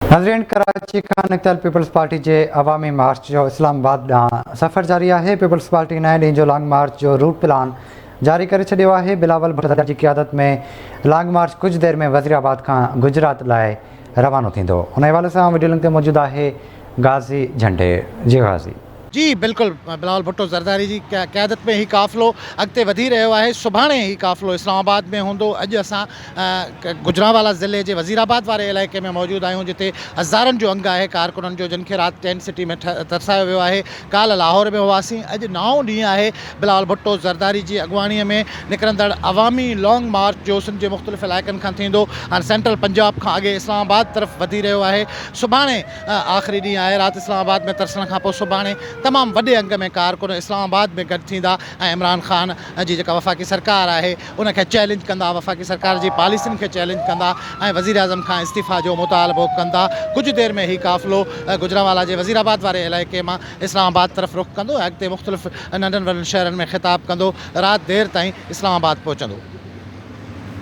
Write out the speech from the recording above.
नाज़रीन, कराची खां निकतल peoples party के अवामी मार्च जो इस्लामाबाद ॾांहुं सफ़र जारी है। पीपल्स पार्टी नए ॾींहं जो लॉन्ग मार्च जो रूट प्लान जारी करे छॾियो आहे। बिलावल भुट्टो की क़यादत में लॉन्ग मार्च कुछ देर में वज़ीराबाद का गुजरात लाइ रवानो थींदो। उन हवाले से वीडियो लिंक ते मौजूद है गाज़ी झंडे जी। गाज़ी जी बिल्कुल, बिलावल भुट्टो ज़रदारी जी क़यादत में ही काफ़िलो अॻिते वधी रहियो आहे। सुभाणे ही काफ़िलो इस्लामाबाद में हूंदो। अॼु असां गुजरांवाला ज़िले जे वज़ीराबाद वारे इलाइक़े में मौजूद आहियूं, जिते हज़ारनि जो अंग आहे कारकुननि जो, जिन खे राति टेंट सिटी में तरसायो वियो आहे। काल्ह लाहौर में हुआसीं। अॼु नओं ॾींहुं आहे। बिलावल भुट्टो ज़रदारी जी अॻुवाणीअ में निकिरंदड़ अवामी लॉन्ग मार्च जो सिंध जे मुख़्तलिफ़ इलाइक़नि खां थींदो। हाणे सेंट्रल पंजाब खां अॻे इस्लामाबाद तरफ़ वधी रहियो आहे। सुभाणे आख़िरी ॾींहुं आहे। राति इस्लामाबाद में तरसण खां पोइ सुभाणे तमाम वॾे अंग में कारकुन इस्लामाबाद में गॾु थींदा ऐं इमरान ख़ान जी जेका वफ़ाक़ी सरकार आहे उनखे चैलेंज कंदा, वफ़ाक़ी सरकार जी पॉलिसियुनि खे चैलेंज कंदा ऐं वज़ीर आज़म खां इस्तीफ़ा जो मुतालबो कंदा। कुछ देर में ही काफ़िलो गुजरांवाला जे वज़ीराबाद वारे इलाइक़े मां इस्लामाबाद तरफ़ रुख़ कंदो ऐं अॻिते मुख़्तलिफ़ नंढनि वॾनि शहरनि में ख़िताब कंदो। राति देर ताईं इस्लामाबाद पहुचंदो।